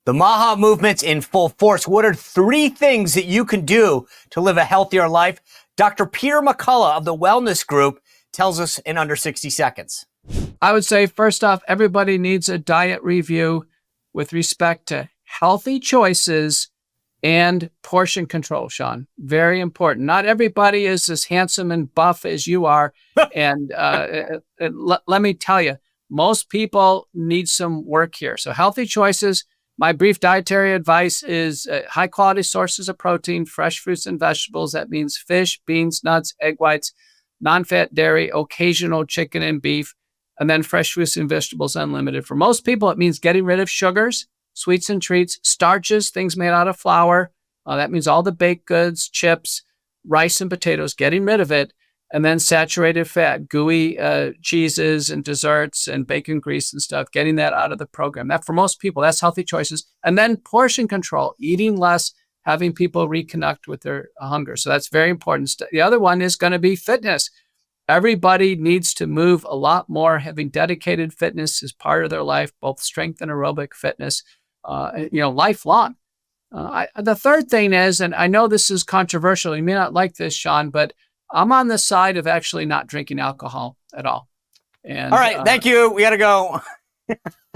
The MAHA movement's in full force. What are 3 things that you can do to live a healthier life? Dr. Peter McCullough of the Wellness Group tells us in under 60 seconds. I would say, first off, everybody needs a diet review with respect to healthy choices and portion control, Sean. Very important. Not everybody is as handsome and buff as you are. And let me tell you, most people need some work here. So healthy choices. My brief dietary advice is high quality sources of protein, fresh fruits and vegetables. That means fish, beans, nuts, egg whites, non-fat dairy, occasional chicken and beef, and then fresh fruits and vegetables unlimited. For most people, it means getting rid of sugars, sweets and treats, starches, things made out of flour. That means all the baked goods, chips, rice and potatoes, getting rid of it. And then saturated fat, gooey cheeses and desserts and bacon grease and stuff, getting that out of the program. That for most people, that's healthy choices. And then portion control, eating less, having people reconnect with their hunger. So that's very important. The other one is going to be fitness. Everybody needs to move a lot more. Having dedicated fitness is part of their life, both strength and aerobic fitness, lifelong. The third thing is, and I know this is controversial, you may not like this, Sean, but I'm on the side of actually not drinking alcohol at all. And all right, thank you. We got to go.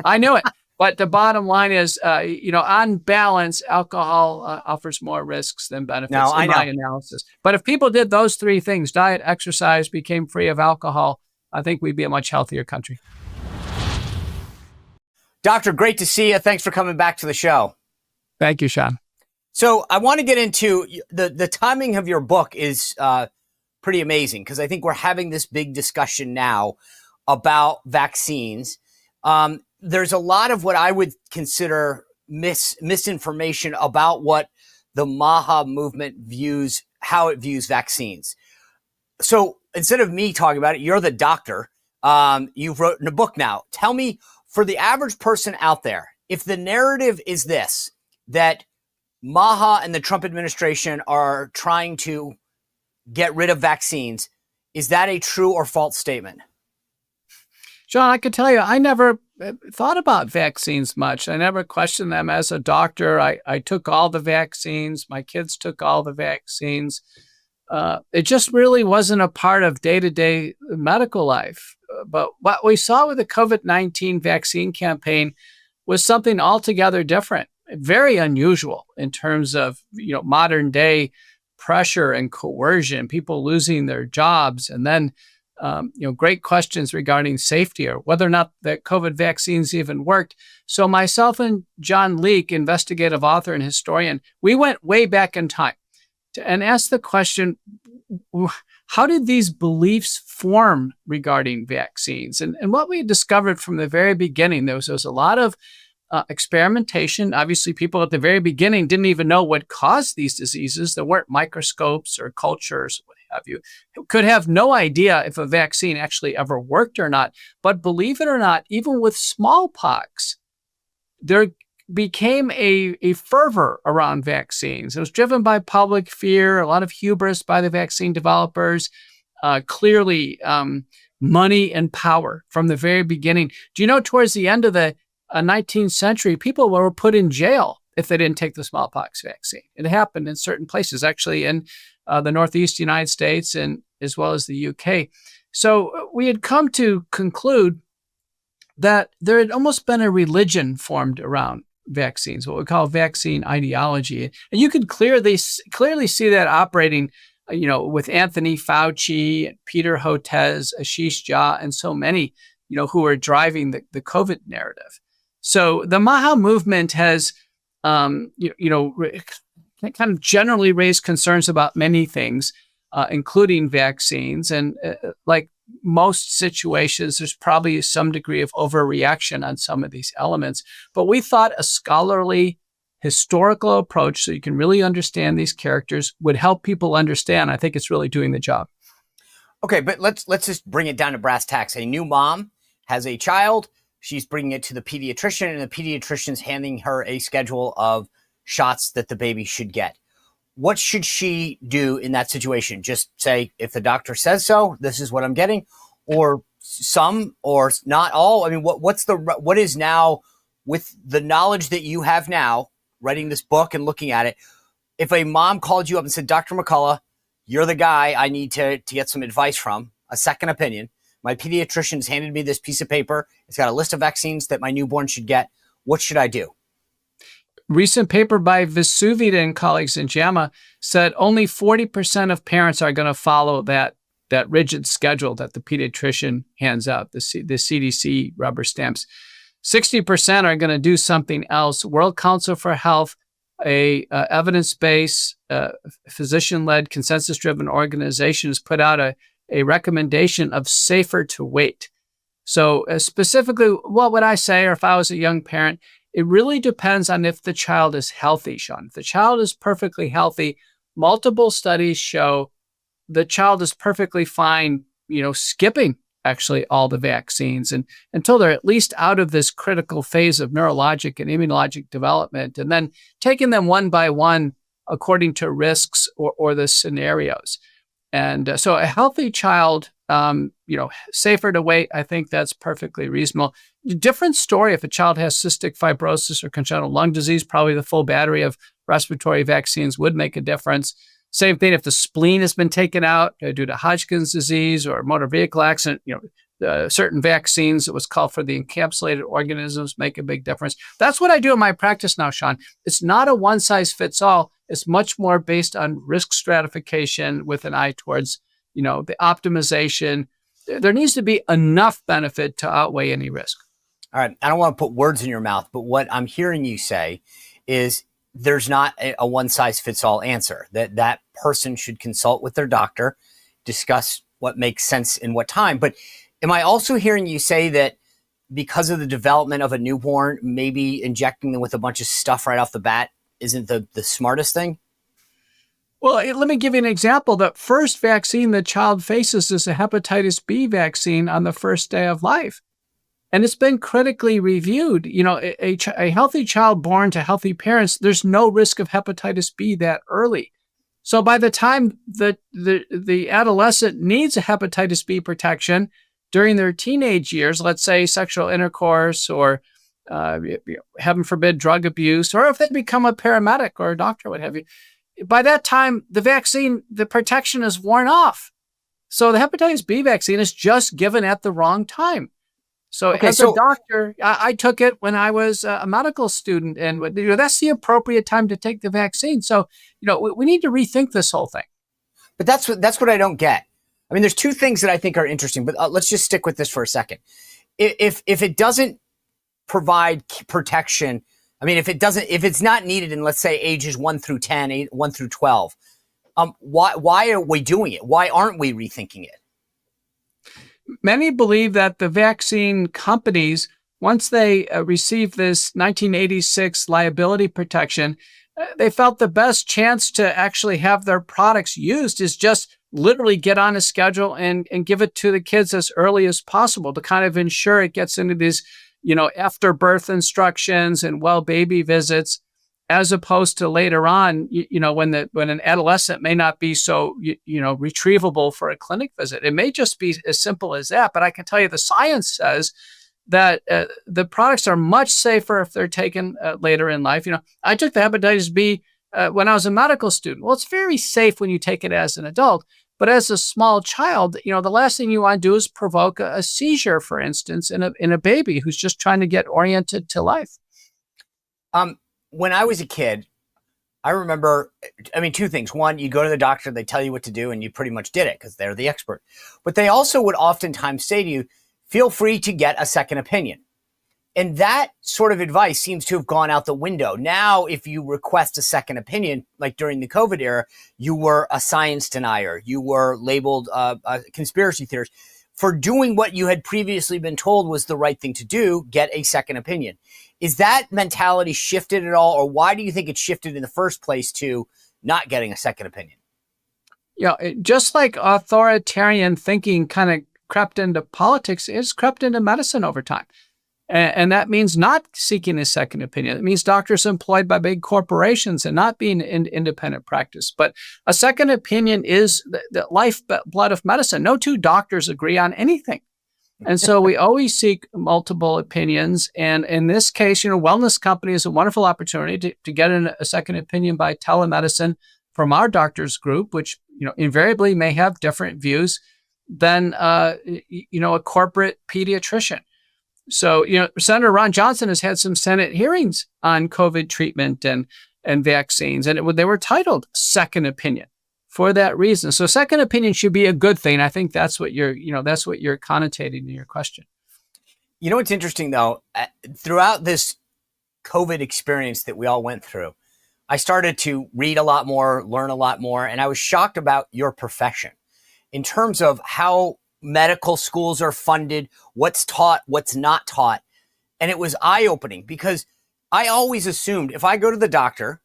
I knew it. But the bottom line is, on balance, alcohol offers more risks than benefits in my analysis. But if people did those 3 things, diet, exercise, became free of alcohol, I think we'd be a much healthier country. Doctor, great to see you. Thanks for coming back to the show. Thank you, Sean. So I want to get into the timing of your book is pretty amazing, because I think we're having this big discussion now about vaccines. There's a lot of what I would consider misinformation about what the MAHA movement views, how it views vaccines. So instead of me talking about it, you're the doctor. You've written a book now. Tell me, for the average person out there, if the narrative is this, that MAHA and the Trump administration are trying to get rid of vaccines, is that a true or false statement? John, I could tell you, I never thought about vaccines much. I never questioned them as a doctor. I took all the vaccines. My kids took all the vaccines. It just really wasn't a part of day-to-day medical life. But what we saw with the COVID-19 vaccine campaign was something altogether different, very unusual in terms of modern day pressure and coercion, people losing their jobs, and then great questions regarding safety or whether or not the COVID vaccines even worked. So myself and John Leake, investigative author and historian, we went way back in time and asked the question, how did these beliefs form regarding vaccines? And what we discovered from the very beginning, there was a lot of experimentation. Obviously, people at the very beginning didn't even know what caused these diseases. There weren't microscopes or cultures, what have you. Could have no idea if a vaccine actually ever worked or not. But believe it or not, even with smallpox, there became a fervor around vaccines. It was driven by public fear, a lot of hubris by the vaccine developers, clearly money and power from the very beginning. Do you know, towards the end of the 19th century, people were put in jail if they didn't take the smallpox vaccine. It happened in certain places, actually in the Northeast United States and as well as the UK. So we had come to conclude that there had almost been a religion formed around vaccines, what we call vaccine ideology. And you could clearly see that operating, with Anthony Fauci, Peter Hotez, Ashish Jha, and so many, who are driving the COVID narrative. So the MAHA movement has, kind of generally raised concerns about many things, including vaccines. And like most situations, there's probably some degree of overreaction on some of these elements. But we thought a scholarly, historical approach, so you can really understand these characters, would help people understand. I think it's really doing the job. Okay, but let's just bring it down to brass tacks. A new mom has a child. She's bringing it to the pediatrician, and the pediatrician's handing her a schedule of shots that the baby should get. What should she do in that situation? Just say, if the doctor says so, this is what I'm getting, or some, or not all? I mean, what is now with the knowledge that you have now, writing this book and looking at it, if a mom called you up and said, Dr. McCullough, you're the guy I need to get some advice from, a second opinion. My pediatrician's handed me this piece of paper. It's got a list of vaccines that my newborn should get. What should I do? Recent paper by Vesuvita and colleagues in JAMA said only 40% of parents are going to follow that rigid schedule that the pediatrician hands out, the CDC rubber stamps. 60% are going to do something else. World Council for Health, a evidence-based, physician-led, consensus-driven organization, has put out a recommendation of safer to wait. So specifically, what would I say, or if I was a young parent, it really depends on if the child is healthy, Sean. If the child is perfectly healthy, multiple studies show the child is perfectly fine, skipping actually all the vaccines and until they're at least out of this critical phase of neurologic and immunologic development, and then taking them one by one according to risks or the scenarios. And so a healthy child, safer to wait, I think that's perfectly reasonable. Different story if a child has cystic fibrosis or congenital lung disease, probably the full battery of respiratory vaccines would make a difference. Same thing if the spleen has been taken out due to Hodgkin's disease or motor vehicle accident, certain vaccines that was called for the encapsulated organisms make a big difference. That's what I do in my practice now, Sean. It's not a one size fits all. It's much more based on risk stratification with an eye towards, the optimization. There needs to be enough benefit to outweigh any risk. All right. I don't want to put words in your mouth, but what I'm hearing you say is there's not a one size fits all answer, that person should consult with their doctor, discuss what makes sense in what time. But am I also hearing you say that because of the development of a newborn, maybe injecting them with a bunch of stuff right off the bat isn't the smartest thing? Well, let me give you an example. The first vaccine the child faces is a hepatitis B vaccine on the first day of life. And it's been critically reviewed. A healthy child born to healthy parents, there's no risk of hepatitis B that early. So by the time the adolescent needs a hepatitis B protection during their teenage years, let's say sexual intercourse or heaven forbid drug abuse, or if they become a paramedic or a doctor, what have you, by that time the protection is worn off. So the hepatitis B vaccine is just given at the wrong time. So as a doctor, I took it when I was a medical student, and that's the appropriate time to take the vaccine. So, we need to rethink this whole thing. But that's what I don't get. I mean, there's two things that I think are interesting, but let's just stick with this for a second. If it doesn't provide protection, I mean, if it's not needed in, let's say, ages 1 through 10, 1 through 12, why are we doing it? Why aren't we rethinking it? Many believe that the vaccine companies, once they received this 1986 liability protection, they felt the best chance to actually have their products used is just literally get on a schedule and give it to the kids as early as possible to kind of ensure it gets into these, after birth instructions and well baby visits, as opposed to later on, when an adolescent may not be so, retrievable for a clinic visit. It may just be as simple as that. But I can tell you the science says that the products are much safer if they're taken later in life. I took the hepatitis B when I was a medical student. Well, it's very safe when you take it as an adult. But as a small child, the last thing you want to do is provoke a seizure, for instance, in a baby who's just trying to get oriented to life. When I was a kid, I remember, two things. One, you go to the doctor, they tell you what to do, and you pretty much did it because they're the expert. But they also would oftentimes say to you, feel free to get a second opinion. And that sort of advice seems to have gone out the window. Now, if you request a second opinion, like during the COVID era, you were a science denier. You were labeled a conspiracy theorist for doing what you had previously been told was the right thing to do, get a second opinion. Is that mentality shifted at all, or why do you think it shifted in the first place to not getting a second opinion? Just like authoritarian thinking kind of crept into politics, it's crept into medicine over time. And that means not seeking a second opinion. It means doctors employed by big corporations and not being in independent practice. But a second opinion is the lifeblood of medicine. No two doctors agree on anything. And so we always seek multiple opinions. And in this case, Wellness Company is a wonderful opportunity to get a second opinion by telemedicine from our doctors group, which, invariably may have different views than, a corporate pediatrician. So, Senator Ron Johnson has had some Senate hearings on COVID treatment and vaccines, and they were titled Second Opinion for that reason. So second opinion should be a good thing. I think that's what you're connotating in your question. What's interesting though, throughout this COVID experience that we all went through, I started to read a lot more, learn a lot more, and I was shocked about your profession in terms of how medical schools are funded, what's taught, what's not taught. And it was eye-opening because I always assumed if I go to the doctor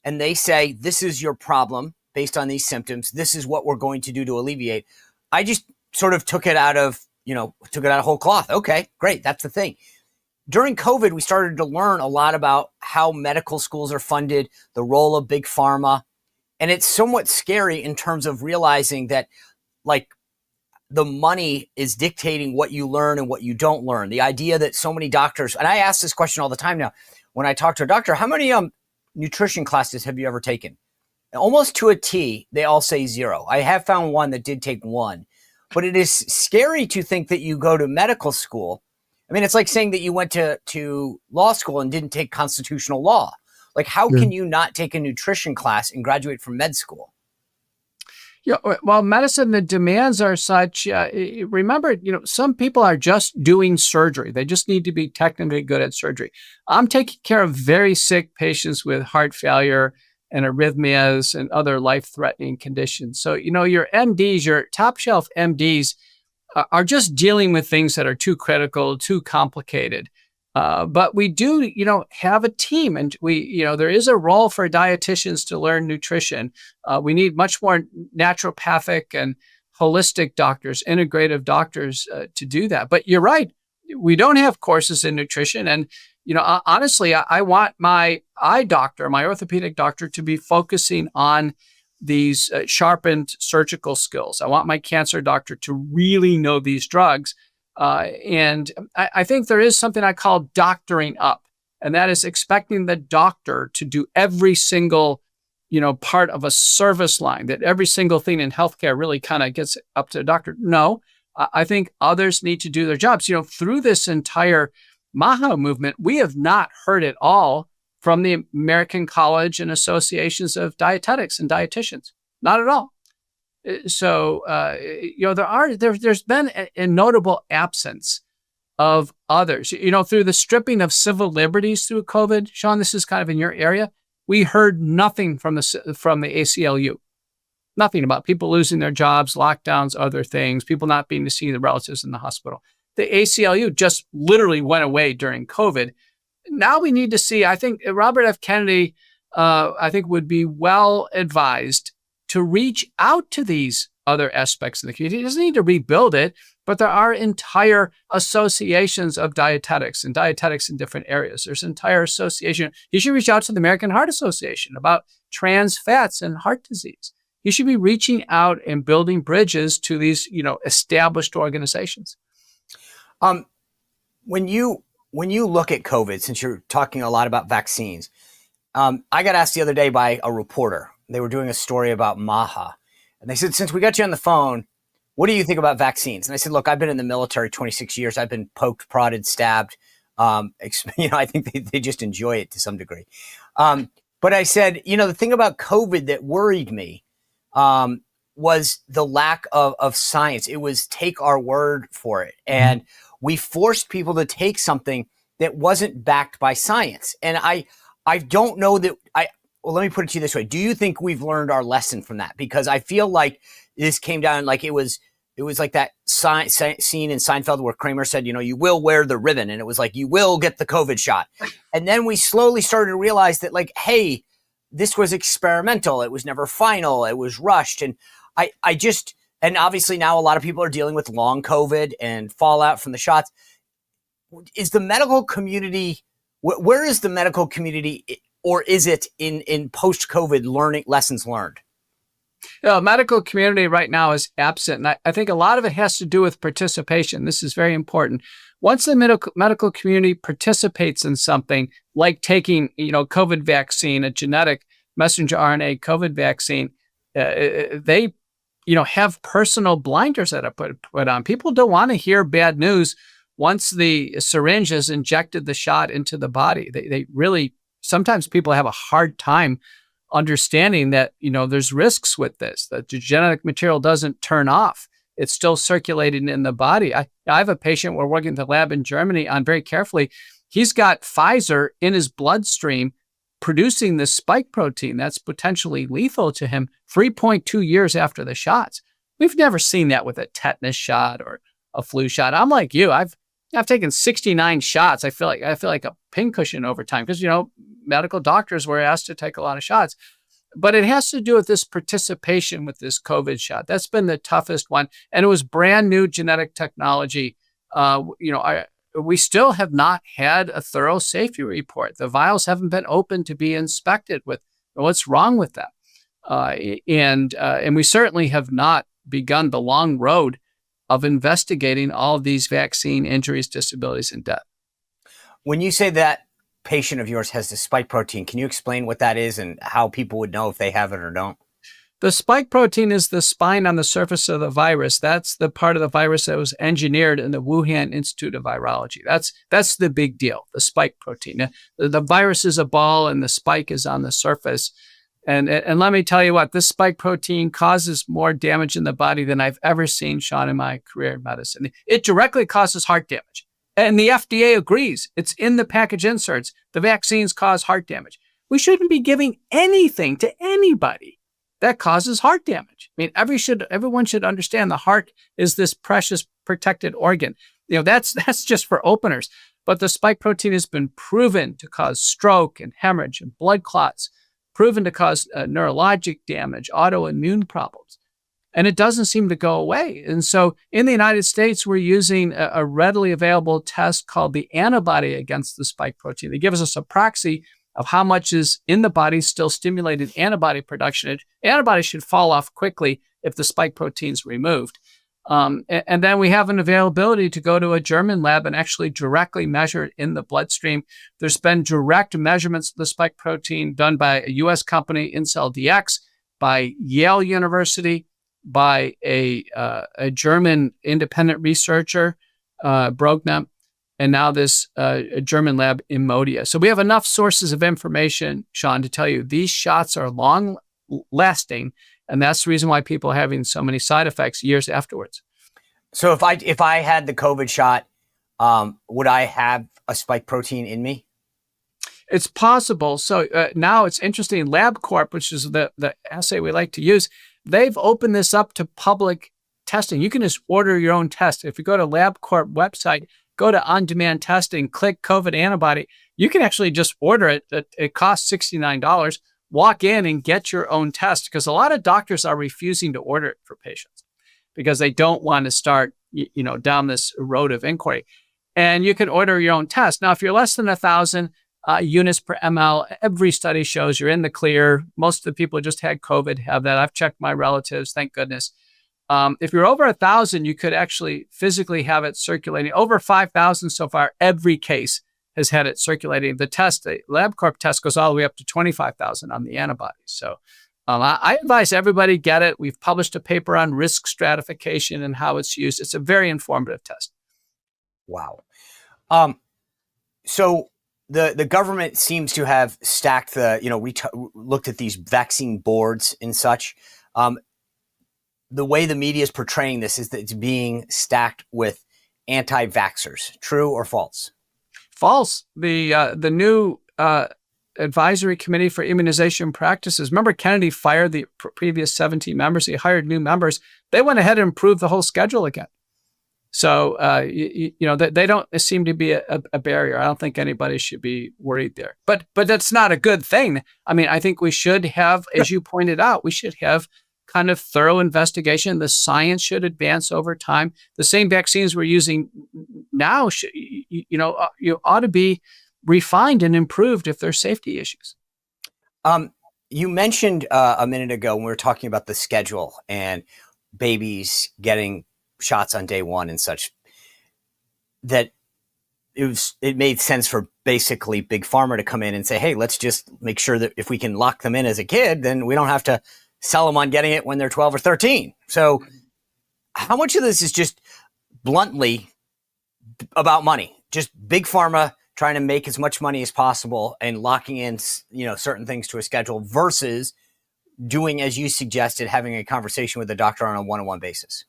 and they say, this is your problem based on these symptoms, this is what we're going to do to alleviate, I just sort of took it out of whole cloth. Okay, great. That's the thing. During COVID, we started to learn a lot about how medical schools are funded, the role of big pharma. And it's somewhat scary in terms of realizing that the money is dictating what you learn and what you don't learn. The idea that so many doctors, and I ask this question all the time now, when I talk to a doctor, how many nutrition classes have you ever taken? And almost to a T, they all say 0. I have found one that did take 1, but it is scary to think that you go to medical school. I mean, it's like saying that you went to law school and didn't take constitutional law. How can you not take a nutrition class and graduate from med school? Yeah, well, medicine, the demands are such. Remember, some people are just doing surgery. They just need to be technically good at surgery. I'm taking care of very sick patients with heart failure and arrhythmias and other life-threatening conditions. So, your MDs, your top-shelf MDs, are just dealing with things that are too critical, too complicated. But we do, have a team, and there is a role for dietitians to learn nutrition. We need much more naturopathic and holistic doctors, integrative doctors to do that. But you're right. We don't have courses in nutrition. And, honestly, I want my eye doctor, my orthopedic doctor, to be focusing on these sharpened surgical skills. I want my cancer doctor to really know these drugs. And I think there is something I call doctoring up, and that is expecting the doctor to do every single, part of a service line, that every single thing in healthcare really kind of gets up to the doctor. No, I think others need to do their jobs. Through this entire MAHA movement, we have not heard it all from the American College and Associations of Dietetics and Dietitians. Not at all. So, there's been a notable absence of others. Through the stripping of civil liberties through COVID, Sean, this is kind of in your area. We heard nothing from the ACLU, nothing about people losing their jobs, lockdowns, other things, people not being to see their relatives in the hospital. The ACLU just literally went away during COVID. Now we need to see. I think Robert F. Kennedy, would be well advised to reach out to these other aspects of the community. He doesn't need to rebuild it, but there are entire associations of dietetics and dietetics in different areas. There's an entire association. You should reach out to the American Heart Association about trans fats and heart disease. You should be reaching out and building bridges to these, established organizations. When you look at COVID, since you're talking a lot about vaccines, I got asked the other day by a reporter. They were doing a story about MAHA. And they said, since we got you on the phone, what do you think about vaccines? And I said, look, I've been in the military 26 years. I've been poked, prodded, stabbed. I think they just enjoy it to some degree. But I said, the thing about COVID that worried me was the lack of science. It was take our word for it. And we forced people to take something that wasn't backed by science. And I don't know that well, let me put it to you this way. Do you think we've learned our lesson from that? Because I feel like this came down like it was like that scene in Seinfeld where Kramer said, you will wear the ribbon. And it was like, you will get the COVID shot. And then we slowly started to realize that hey, this was experimental. It was never final. It was rushed. And and obviously now a lot of people are dealing with long COVID and fallout from the shots. Is the medical community, where is the medical community, or is it in post-COVID lessons learned? Medical community right now is absent. And I think a lot of it has to do with participation. This is very important. Once the medical community participates in something like taking, COVID vaccine, a genetic messenger RNA COVID vaccine, they, have personal blinders that are put on. People don't want to hear bad news once the syringe has injected the shot into the body. They really, sometimes people have a hard time understanding that, there's risks with this, that the genetic material doesn't turn off. It's still circulating in the body. I have a patient we're working at the lab in Germany on very carefully. He's got Pfizer in his bloodstream producing this spike protein that's potentially lethal to him 3.2 years after the shots. We've never seen that with a tetanus shot or a flu shot. I'm like you. I've taken 69 shots. I feel like a pincushion over time because, medical doctors were asked to take a lot of shots. But it has to do with this participation with this COVID shot. That's been the toughest one. And it was brand new genetic technology. We still have not had a thorough safety report. The vials haven't been open to be inspected with what's wrong with them. And we certainly have not begun the long road of investigating all of these vaccine injuries, disabilities, and death. When you say that patient of yours has the spike protein, can you explain what that is and how people would know if they have it or don't? The spike protein is the spine on the surface of the virus. That's the part of the virus that was engineered in the Wuhan Institute of Virology. That's the big deal, the spike protein. The virus is a ball and the spike is on the surface. And let me tell you what, this spike protein causes more damage in the body than I've ever seen, Sean, in my career in medicine. It directly causes heart damage. And the FDA agrees. It's in the package inserts. The vaccines cause heart damage. We shouldn't be giving anything to anybody that causes heart damage. I mean, everyone should understand the heart is this precious protected organ. That's just for openers. But the spike protein has been proven to cause stroke and hemorrhage and blood clots, proven to cause neurologic damage, autoimmune problems. And it doesn't seem to go away. And so in the United States, we're using a readily available test called the antibody against the spike protein. They give us a proxy of how much is in the body still stimulated antibody production. Antibodies should fall off quickly if the spike protein's removed. And then we have an availability to go to a German lab and actually directly measure it in the bloodstream. There's been direct measurements of the spike protein done by a U.S. company, IncellDX, by Yale University, by a German independent researcher, Brogna, and now this German lab, Immodia. So we have enough sources of information, Sean, to tell you these shots are long lasting, and that's the reason why people are having so many side effects years afterwards. So if I had the COVID shot, would I have a spike protein in me? It's possible. So now it's interesting. LabCorp, which is the assay we like to use, they've opened this up to public testing. You can just order your own test. If you go to LabCorp website, go to on-demand testing, click COVID antibody, you can actually just order it. It costs $69. Walk in and get your own test because a lot of doctors are refusing to order it for patients because they don't want to start, down this road of inquiry. And you can order your own test. Now, if you're less than 1,000 units per ml, every study shows you're in the clear. Most of the people who just had COVID have that. I've checked my relatives, thank goodness. If you're over 1,000, you could actually physically have it circulating. Over 5,000 so far, every case has had it circulating. The LabCorp test goes all the way up to 25,000 on the antibodies. So I advise everybody get it. We've published a paper on risk stratification and how it's used. It's a very informative test. Wow. So the government seems to have stacked we looked at these vaccine boards and such. The way the media is portraying this is that it's being stacked with anti-vaxxers. True or false? False. The new advisory committee for immunization practices. Remember, Kennedy fired the previous 17 members. He hired new members. They went ahead and improved the whole schedule again. So, they don't seem to be a barrier. I don't think anybody should be worried there. But that's not a good thing. I mean, I think we should have, as you pointed out, we should have kind of thorough investigation. The science should advance over time. The same vaccines we're using now, you ought to be refined and improved if there's safety issues. You mentioned a minute ago when we were talking about the schedule and babies getting shots on day one and such, that it made sense for basically Big Pharma to come in and say, hey, let's just make sure that if we can lock them in as a kid, then we don't have to sell them on getting it when they're 12 or 13. So how much of this is just bluntly about money? Just Big Pharma trying to make as much money as possible and locking in, certain things to a schedule versus doing, as you suggested, having a conversation with the doctor on a one-on-one basis?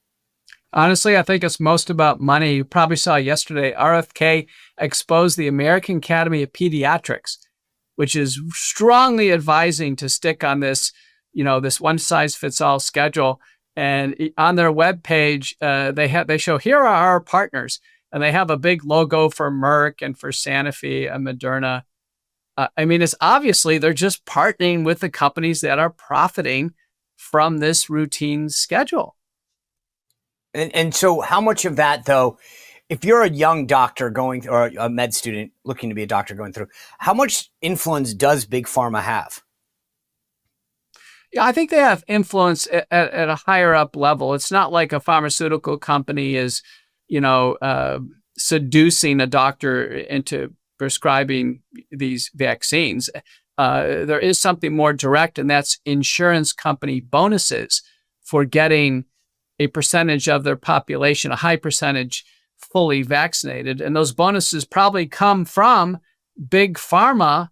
Honestly, I think it's most about money. You probably saw yesterday, RFK exposed the American Academy of Pediatrics, which is strongly advising to stick on this, this one-size-fits-all schedule. And on their webpage, they show, here are our partners. And they have a big logo for Merck and for Sanofi and Moderna. It's obviously they're just partnering with the companies that are profiting from this routine schedule. And so how much of that, though, if you're a young doctor going, or a med student looking to be a doctor going through, how much influence does Big Pharma have? Yeah, I think they have influence at a higher up level. It's not like a pharmaceutical company is, seducing a doctor into prescribing these vaccines. There is something more direct, and that's insurance company bonuses for getting a percentage of their population, a high percentage, fully vaccinated. And those bonuses probably come from Big Pharma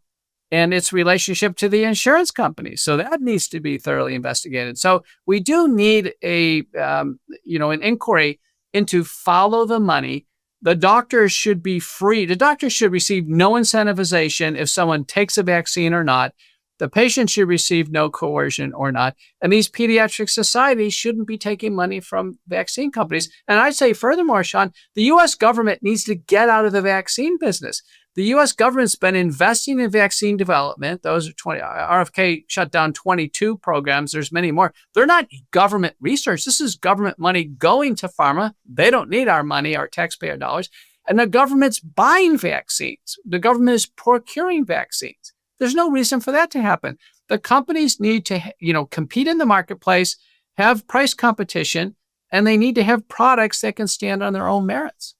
and its relationship to the insurance companies. So that needs to be thoroughly investigated. So we do need an inquiry into follow the money. The doctors should be free. The doctors should receive no incentivization if someone takes a vaccine or not. The patient should receive no coercion or not. And these pediatric societies shouldn't be taking money from vaccine companies. And I'd say furthermore, Sean, the U.S. government needs to get out of the vaccine business. The U.S. government's been investing in vaccine development. Those are 20. RFK shut down 22 programs. There's many more. They're not government research. This is government money going to pharma. They don't need our money, our taxpayer dollars. And the government's buying vaccines. The government is procuring vaccines. There's no reason for that to happen. The companies need to, compete in the marketplace, have price competition, and they need to have products that can stand on their own merits.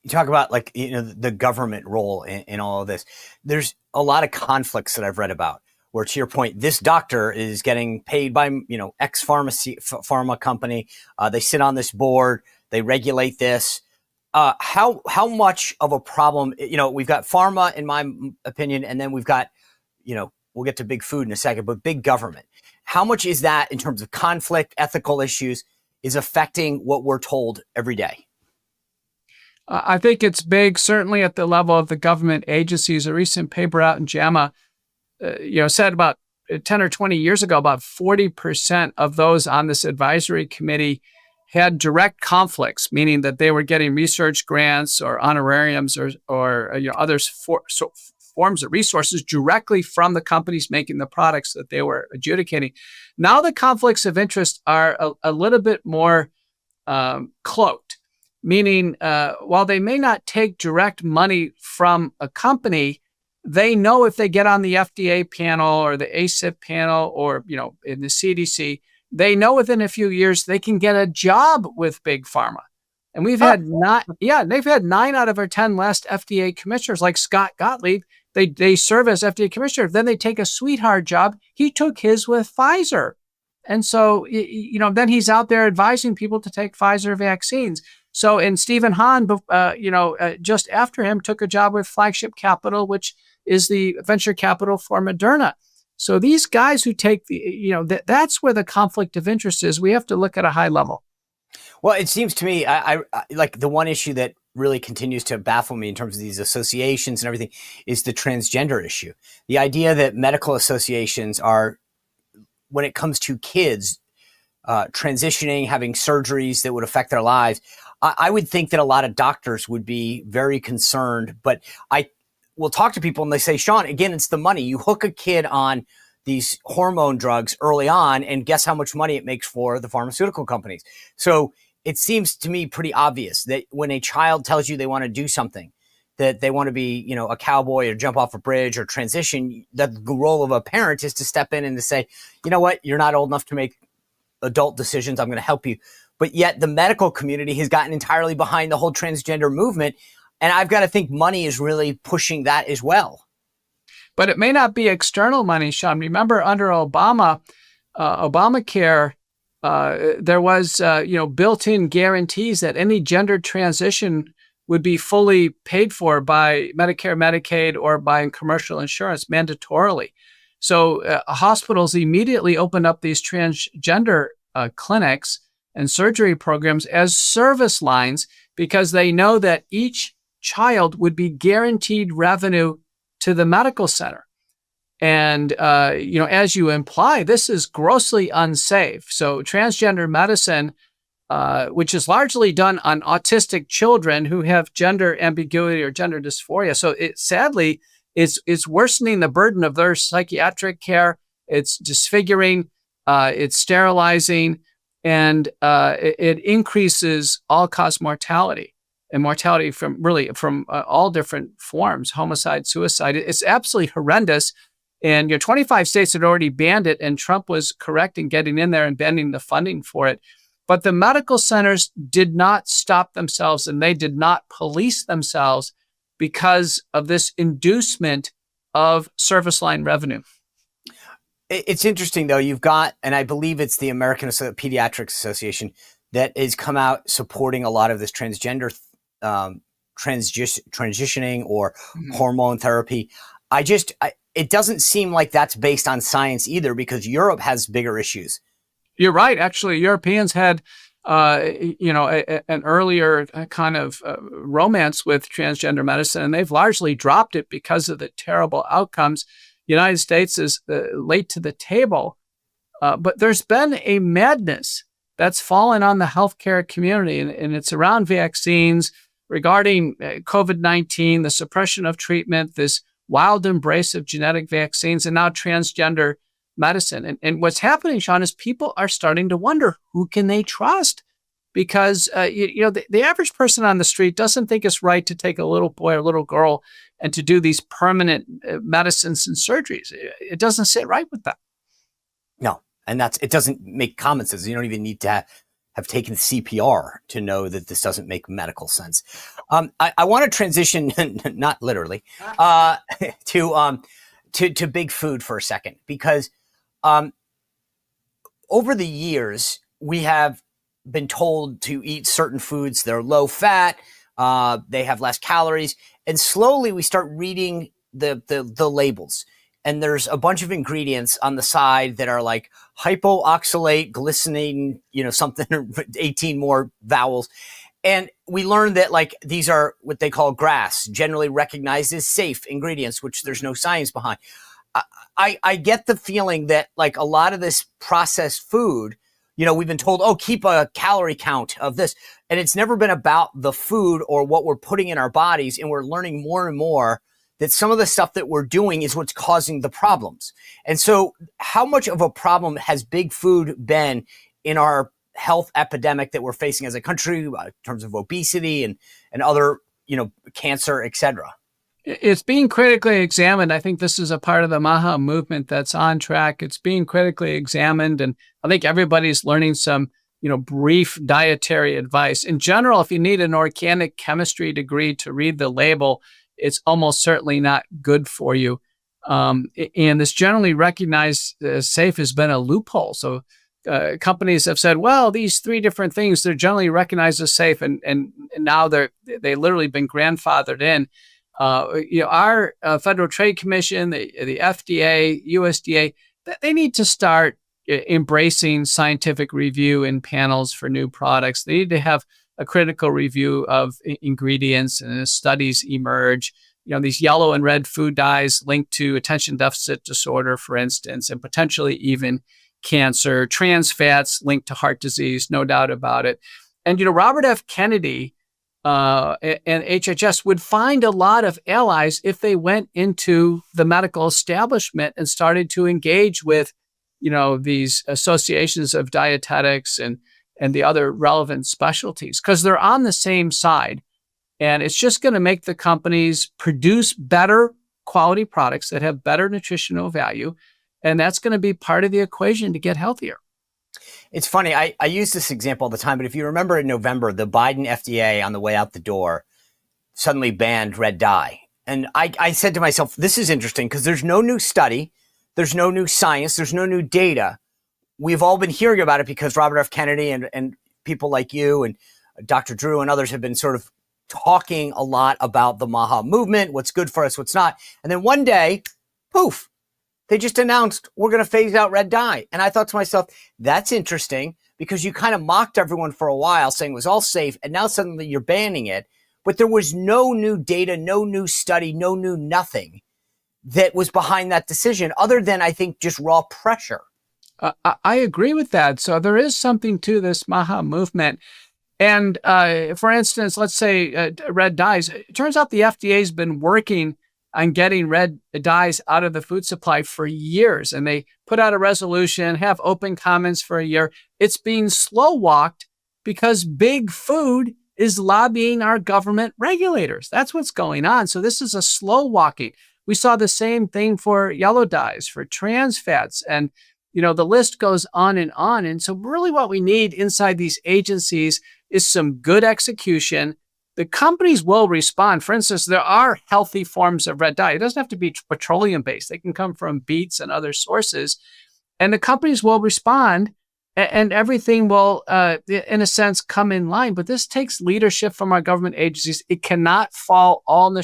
You talk about the government role in all of this. There's a lot of conflicts that I've read about where, to your point, this doctor is getting paid by, X pharma company. They sit on this board. They regulate this. How much of a problem, we've got pharma, in my opinion, and then we've got, we'll get to big food in a second, but big government. How much is that in terms of conflict, ethical issues, is affecting what we're told every day? I think it's big, certainly at the level of the government agencies. A recent paper out in JAMA, said about 10 or 20 years ago, about 40% of those on this advisory committee had direct conflicts, meaning that they were getting research grants or honorariums or other forms of resources directly from the companies making the products that they were adjudicating. Now the conflicts of interest are a little bit more cloaked, meaning while they may not take direct money from a company, they know if they get on the FDA panel or the ACIP panel or in the CDC, they know within a few years they can get a job with Big Pharma. And they've had 9 out of our 10 last FDA commissioners, like Scott Gottlieb. They serve as FDA commissioner. Then they take a sweetheart job. He took his with Pfizer. And so, then he's out there advising people to take Pfizer vaccines. So, and Stephen Hahn, just after him, took a job with Flagship Capital, which is the venture capital for Moderna. So these guys who take that's where the conflict of interest is. We have to look at a high level. Well, it seems to me, I like the one issue that really continues to baffle me in terms of these associations and everything is the transgender issue. The idea that medical associations are, when it comes to kids transitioning, having surgeries that would affect their lives, I would think that a lot of doctors would be very concerned, but I will talk to people and they say, Sean, again, it's the money. You hook a kid on these hormone drugs early on and guess how much money it makes for the pharmaceutical companies. So it seems to me pretty obvious that when a child tells you they want to do something, that they want to be, a cowboy or jump off a bridge or transition, the role of a parent is to step in and to say, you know what, you're not old enough to make adult decisions. I'm going to help you. But yet the medical community has gotten entirely behind the whole transgender movement. And I've got to think money is really pushing that as well. But it may not be external money, Sean. Remember, under Obamacare, there was, built-in guarantees that any gender transition would be fully paid for by Medicare, Medicaid, or by commercial insurance mandatorily. So hospitals immediately opened up these transgender clinics and surgery programs as service lines because they know that each child would be guaranteed revenue to the medical center. And, as you imply, this is grossly unsafe. So transgender medicine, which is largely done on autistic children who have gender ambiguity or gender dysphoria. So it sadly is worsening the burden of their psychiatric care. It's disfiguring, it's sterilizing, and it increases all-cause mortality. And mortality from all different forms, homicide, suicide. It's absolutely horrendous. And 25 states had already banned it, and Trump was correct in getting in there and bending the funding for it. But the medical centers did not stop themselves, and they did not police themselves because of this inducement of service line revenue. It's interesting, though. You've got, and I believe it's the American Pediatrics Association that has come out supporting a lot of this transgender transitioning or hormone therapy. It doesn't seem like that's based on science either, because Europe has bigger issues. You're right. Actually, Europeans had, an earlier kind of romance with transgender medicine, and they've largely dropped it because of the terrible outcomes. The United States is late to the table, but there's been a madness that's fallen on the healthcare community, and it's around vaccines, regarding COVID-19, the suppression of treatment, this wild embrace of genetic vaccines, and now transgender medicine. And what's happening, Sean, is people are starting to wonder, who can they trust? Because, the average person on the street doesn't think it's right to take a little boy or little girl and to do these permanent medicines and surgeries. It doesn't sit right with them. No, and it doesn't make common sense. You don't even need to have taken CPR to know that this doesn't make medical sense. I want to transition, not literally, to big food for a second, because over the years we have been told to eat certain foods. They're low fat, they have less calories, and slowly we start reading the labels. And there's a bunch of ingredients on the side that are like hypoxylate, glycinine, something, 18 more vowels. And we learned that these are what they call GRAS, generally recognized as safe ingredients, which there's no science behind. I get the feeling that a lot of this processed food, we've been told, keep a calorie count of this. And it's never been about the food or what we're putting in our bodies. And we're learning more and more that some of the stuff that we're doing is what's causing the problems. And so how much of a problem has big food been in our health epidemic that we're facing as a country in terms of obesity and other, cancer, et cetera? It's being critically examined. I think this is a part of the MAHA movement that's on track. It's being critically examined. And I think everybody's learning some, brief dietary advice. In general, if you need an organic chemistry degree to read the label, it's almost certainly not good for you. And this generally recognized as safe has been a loophole. So companies have said, well, these 3 different things, they're generally recognized as safe. And now they literally been grandfathered in. Our Federal Trade Commission, the FDA, USDA, they need to start embracing scientific review in panels for new products. They need to have a critical review of ingredients, and as studies emerge, these yellow and red food dyes linked to attention deficit disorder, for instance, and potentially even cancer, trans fats linked to heart disease, no doubt about it. And, Robert F. Kennedy and HHS would find a lot of allies if they went into the medical establishment and started to engage with, these associations of dietetics and the other relevant specialties, because they're on the same side. And it's just going to make the companies produce better quality products that have better nutritional value. And that's going to be part of the equation to get healthier. It's funny. I use this example all the time, but if you remember in November, the Biden FDA on the way out the door suddenly banned red dye. And I said to myself, this is interesting because there's no new study. There's no new science. There's no new data. We've all been hearing about it because Robert F. Kennedy and people like you and Dr. Drew and others have been sort of talking a lot about the MAHA movement, what's good for us, what's not. And then one day, poof, they just announced we're going to phase out red dye. And I thought to myself, that's interesting because you kind of mocked everyone for a while saying it was all safe. And now suddenly you're banning it. But there was no new data, no new study, no new nothing that was behind that decision other than, I think, just raw pressure. I agree with that. So there is something to this MAHA movement. And for instance, let's say red dyes. It turns out the FDA has been working on getting red dyes out of the food supply for years. And they put out a resolution, have open comments for a year. It's being slow walked because big food is lobbying our government regulators. That's what's going on. So this is a slow walking. We saw the same thing for yellow dyes, for trans fats, and the list goes on. And so really what we need inside these agencies is some good execution. The companies will respond. For instance, there are healthy forms of red dye. It doesn't have to be petroleum-based. They can come from beets and other sources. And the companies will respond, and everything will, in a sense, come in line. But this takes leadership from our government agencies. It cannot fall all on the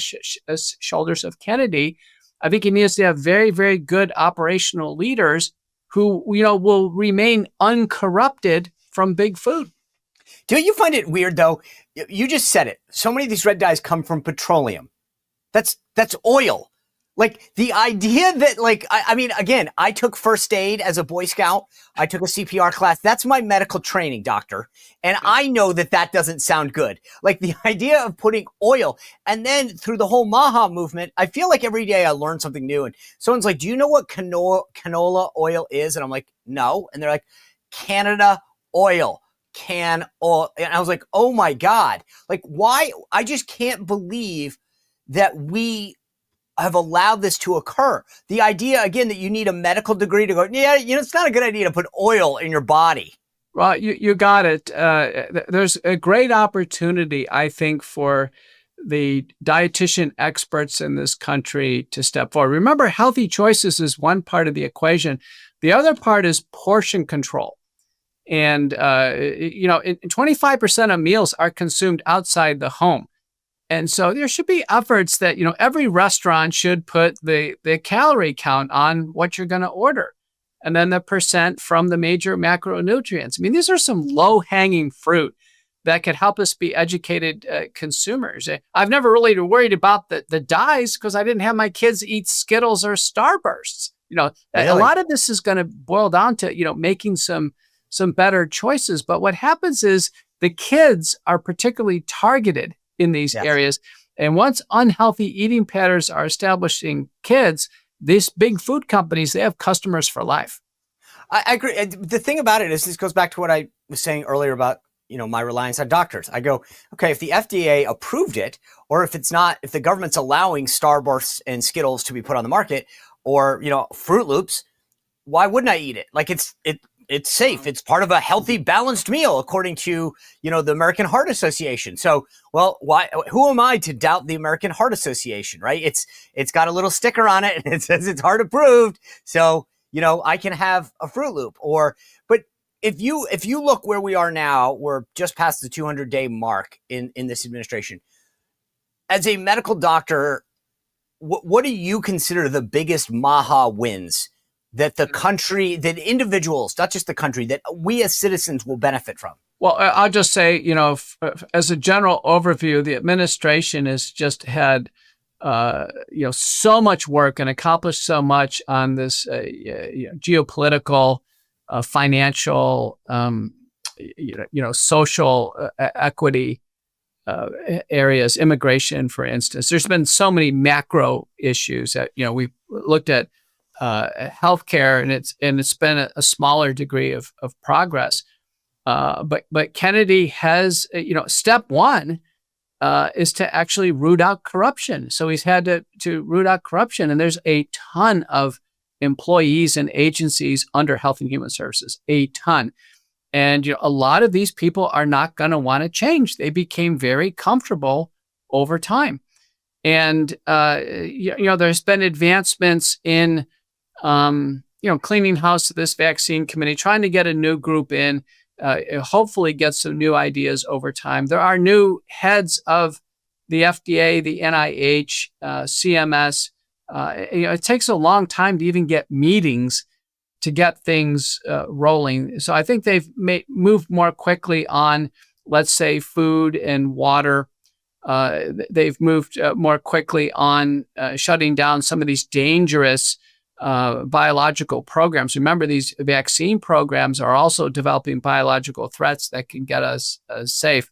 shoulders of Kennedy. I think he needs to have very, very good operational leaders who, will remain uncorrupted from big food. Do you find it weird, though? You just said it. So many of these red dyes come from petroleum. That's oil. Like the idea that I mean, again, I took first aid as a Boy Scout. I took a CPR class. That's my medical training, doctor. And I know that doesn't sound good. Like the idea of putting oil and then through the whole MAHA movement, I feel like every day I learn something new. And someone's like, do you know what canola oil is? And I'm like, no. And they're like, Canada oil. Can oil. And I was like, oh my God. Like why? I just can't believe that we have allowed this to occur. The idea, again, that you need a medical degree to go, yeah, it's not a good idea to put oil in your body. Well, you got it. There's a great opportunity, I think, for the dietitian experts in this country to step forward. Remember, healthy choices is one part of the equation. The other part is portion control. And, 25% of meals are consumed outside the home. And so there should be efforts that, every restaurant should put the calorie count on what you're going to order. And then the percent from the major macronutrients. I mean, these are some low-hanging fruit that could help us be educated consumers. I've never really worried about the dyes because I didn't have my kids eat Skittles or Starbursts. Really? A lot of this is going to boil down to, making some better choices. But what happens is the kids are particularly targeted in these areas. And once unhealthy eating patterns are establishing kids, these big food companies, they have customers for life. I agree. The thing about it is this goes back to what I was saying earlier about, my reliance on doctors. I go, okay, if the FDA approved it, or if the government's allowing Starbursts and Skittles to be put on the market, or, Fruit Loops, why wouldn't I eat it? Like it's safe. It's part of a healthy, balanced meal, according to, the American Heart Association. So, well, who am I to doubt the American Heart Association, right? It's got a little sticker on it and it says it's heart approved. So, I can have a Fruit Loop but if you look where we are now, we're just past the 200-day mark in this administration. As a medical doctor, what do you consider the biggest MAHA wins that the country, that individuals, not just the country, that we as citizens will benefit from? Well, I'll just say, as a general overview, the administration has just had, so much work and accomplished so much on this geopolitical, financial, social equity areas, immigration, for instance. There's been so many macro issues that, we looked at healthcare, and it's been a smaller degree of progress. But Kennedy has, step one is to actually root out corruption. So he's had to root out corruption. And there's a ton of employees and agencies under Health and Human Services, a ton. And a lot of these people are not going to want to change. They became very comfortable over time. And, there's been advancements in, cleaning house to this vaccine committee, trying to get a new group in, hopefully get some new ideas over time. There are new heads of the FDA, the NIH, CMS. It takes a long time to even get meetings to get things rolling. So I think they've moved more quickly on, let's say, food and water. They've moved more quickly on shutting down some of these dangerous biological programs. Remember, these vaccine programs are also developing biological threats that can get us safe.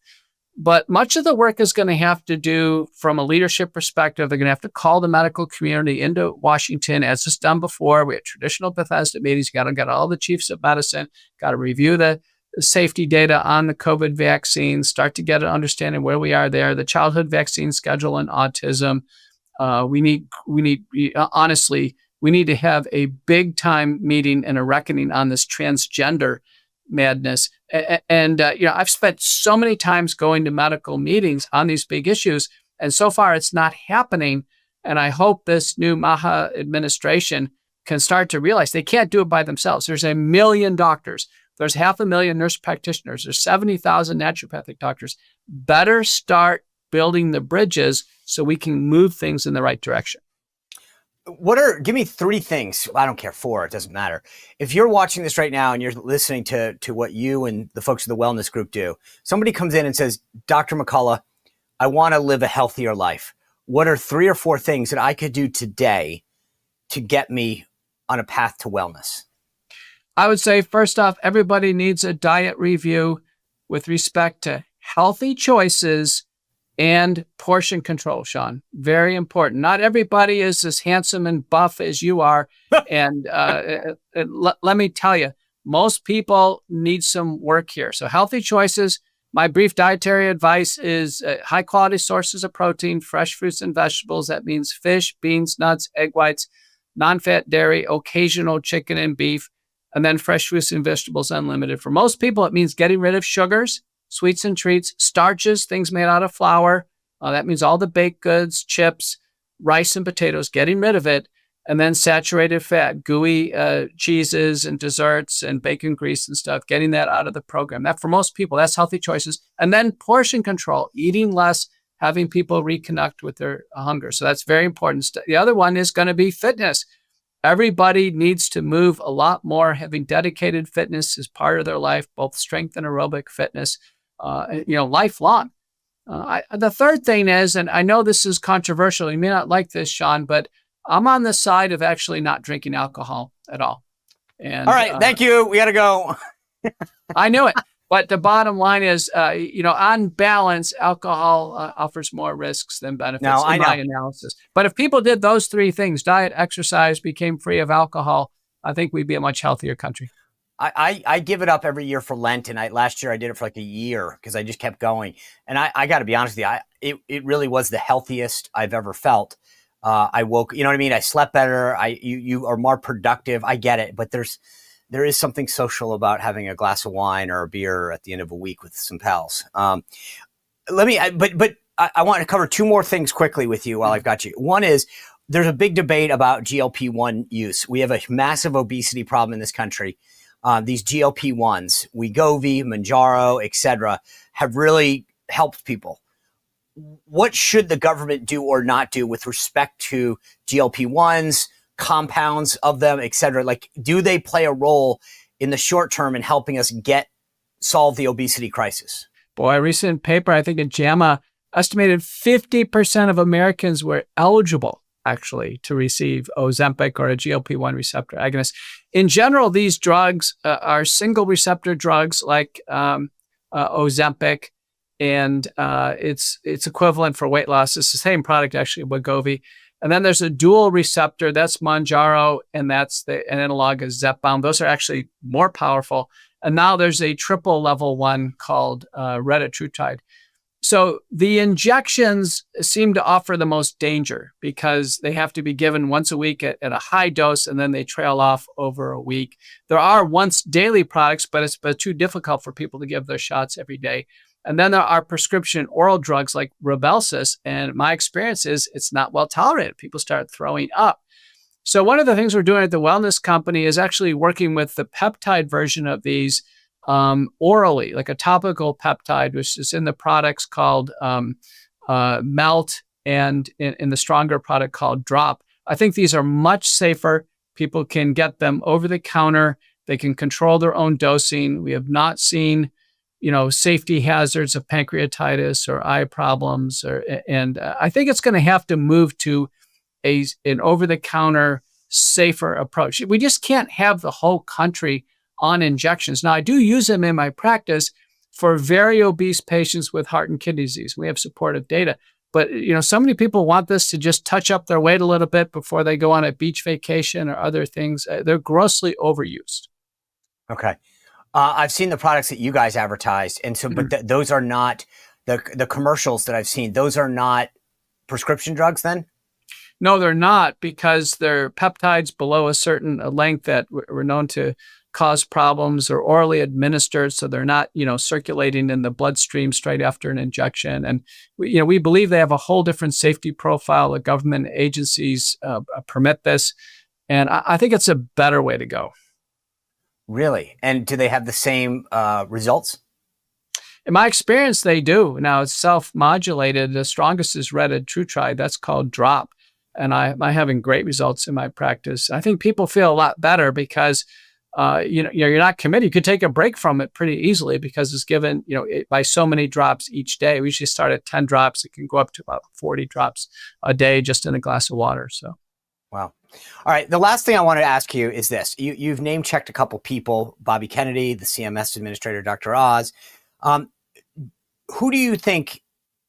But much of the work is going to have to do from a leadership perspective. They're going to have to call the medical community into Washington, as it's done before. We had traditional Bethesda meetings. You got to get all the chiefs of medicine, got to review the safety data on the COVID vaccine, start to get an understanding where we are there, the childhood vaccine schedule and autism. Honestly, we need to have a big time meeting and a reckoning on this transgender madness. And I've spent so many times going to medical meetings on these big issues, and so far it's not happening. And I hope this new Maha administration can start to realize they can't do it by themselves. There's 1 million doctors. There's 500,000 nurse practitioners. There's 70,000 naturopathic doctors. Better start building the bridges so we can move things in the right direction. Give me 3 things. I don't care, 4, it doesn't matter. If you're watching this right now and you're listening to what you and the folks of the wellness group do, somebody comes in and says, Dr. McCullough, I want to live a healthier life. What are 3 or 4 things that I could do today to get me on a path to wellness? I would say, first off, everybody needs a diet review with respect to healthy choices and portion control, Sean. Very important. Not everybody is as handsome and buff as you are. And let me tell you, most people need some work here. So healthy choices. My brief dietary advice is high quality sources of protein, fresh fruits and vegetables. That means fish, beans, nuts, egg whites, non-fat dairy, occasional chicken and beef, and then fresh fruits and vegetables unlimited. For most people, it means getting rid of sugars, sweets and treats, starches, things made out of flour. That means all the baked goods, chips, rice and potatoes, getting rid of it. And then saturated fat, gooey cheeses and desserts and bacon grease and stuff, getting that out of the program. That, for most people, that's healthy choices. And then portion control, eating less, having people reconnect with their hunger. So that's very important. The other one is going to be fitness. Everybody needs to move a lot more. Having dedicated fitness is part of their life, both strength and aerobic fitness. Lifelong. The third thing is, and I know this is controversial, you may not like this, Sean, but I'm on the side of actually not drinking alcohol at all. And, all right, thank you. We got to go. I knew it. But the bottom line is, on balance, alcohol offers more risks than benefits in my analysis. But if people did those 3 things, diet, exercise, became free of alcohol, I think we'd be a much healthier country. I give it up every year for Lent, and last year I did it for like a year because I just kept going. And I got to be honest with you, it really was the healthiest I've ever felt. I woke, you know what I mean? I slept better. You are more productive. I get it, but there is something social about having a glass of wine or a beer at the end of a week with some pals. I want to cover 2 more things quickly with you while I've got you. One is there's a big debate about GLP-1 use. We have a massive obesity problem in this country. These GLP-1s, Wegovy, Mounjaro, et cetera, have really helped people. What should the government do or not do with respect to GLP-1s, compounds of them, et cetera? Like, do they play a role in the short term in helping us solve the obesity crisis? Boy, a recent paper, I think in JAMA, estimated 50% of Americans were eligible actually to receive Ozempic or a GLP-1 receptor agonist. In general, these drugs are single receptor drugs like Ozempic, and it's equivalent for weight loss. It's the same product, actually, Wegovy. And then there's a dual receptor, that's Mounjaro, and that's the analog is Zepbound. Those are actually more powerful. And now there's a triple level one called retatrutide. So the injections seem to offer the most danger because they have to be given once a week at a high dose, and then they trail off over a week. There are once daily products, but it's too difficult for people to give their shots every day. And then there are prescription oral drugs like Rybelsus, and my experience is it's not well tolerated. People start throwing up. So one of the things we're doing at the Wellness Company is actually working with the peptide version of these orally, like a topical peptide, which is in the products called Melt, and in the stronger product called Drop. I think these are much safer. People can get them over the counter. They can control their own dosing. We have not seen, safety hazards of pancreatitis or eye problems, and I think it's going to have to move to an over-the-counter, safer approach. We just can't have the whole country on injections. Now, I do use them in my practice for very obese patients with heart and kidney disease. We have supportive data. But, so many people want this to just touch up their weight a little bit before they go on a beach vacation or other things. They're grossly overused. Okay. I've seen the products that you guys advertised. And so, but those are not the commercials that I've seen. Those are not prescription drugs then? No, they're not, because they're peptides below a certain length that were known to cause problems, or orally administered, so they're not, circulating in the bloodstream straight after an injection. And we believe they have a whole different safety profile. The government agencies permit this, and I think it's a better way to go. Really? And do they have the same results? In my experience, they do. Now, it's self-modulated. The strongest is retatrutide. That's called Drop, and I'm having great results in my practice. I think people feel a lot better because you're not committed. You could take a break from it pretty easily because it's given, by so many drops each day. We usually start at 10 drops. It can go up to about 40 drops a day just in a glass of water. So, wow. All right. The last thing I wanted to ask you is this. You've name checked a couple people, Bobby Kennedy, the CMS administrator, Dr. Oz. Who do you think,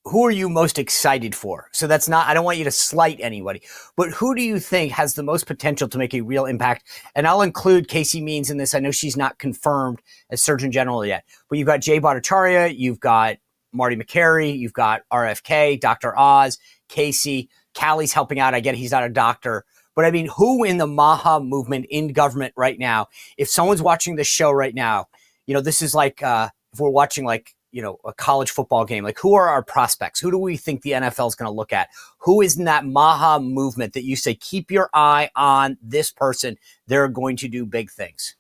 who are you most excited for? So that's not, I don't want you to slight anybody, but who do you think has the most potential to make a real impact? And I'll include Casey Means in this. I know she's not confirmed as Surgeon General yet, but you've got Jay Bhattacharya, you've got Marty McCary, you've got RFK, Dr. Oz, Casey, Callie's helping out. I get he's not a doctor, but I mean, who in the MAHA movement in government right now, if someone's watching this show right now, this is like, if we're watching a college football game, like who are our prospects? Who do we think the NFL is going to look at? Who is in that MAHA movement that you say, keep your eye on this person? They're going to do big things.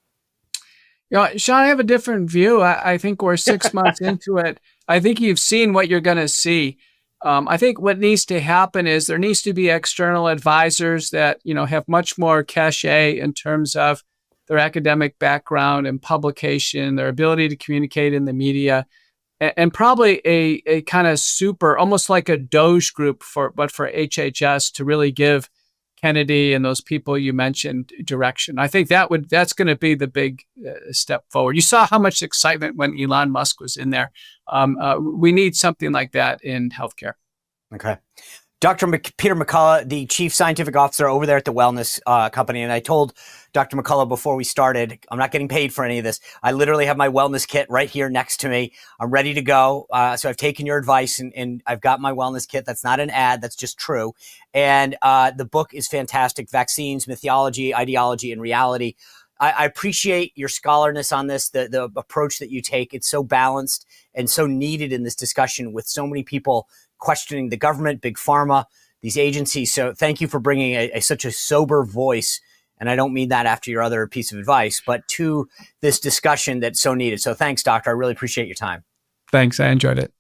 Sean, I have a different view. I think we're 6 months into it. I think you've seen what you're going to see. I think what needs to happen is there needs to be external advisors that, have much more cachet in terms of their academic background and publication, their ability to communicate in the media, and probably a kind of super, almost like a Doge group but for HHS to really give Kennedy and those people you mentioned direction. I think that's going to be the big step forward. You saw how much excitement when Elon Musk was in there. We need something like that in healthcare. Okay. Dr. Peter McCullough, the chief scientific officer over there at the Wellness Company. And I told Dr. McCullough before we started, I'm not getting paid for any of this. I literally have my wellness kit right here next to me. I'm ready to go. So I've taken your advice and I've got my wellness kit. That's not an ad. That's just true. And the book is fantastic. Vaccines, Mythology, Ideology, and Reality. I appreciate your scholarness on this, the approach that you take. It's so balanced and so needed in this discussion with so many people questioning the government, big pharma, these agencies. So thank you for bringing such a sober voice. And I don't mean that after your other piece of advice, but to this discussion that's so needed. So thanks, doctor. I really appreciate your time. Thanks. I enjoyed it.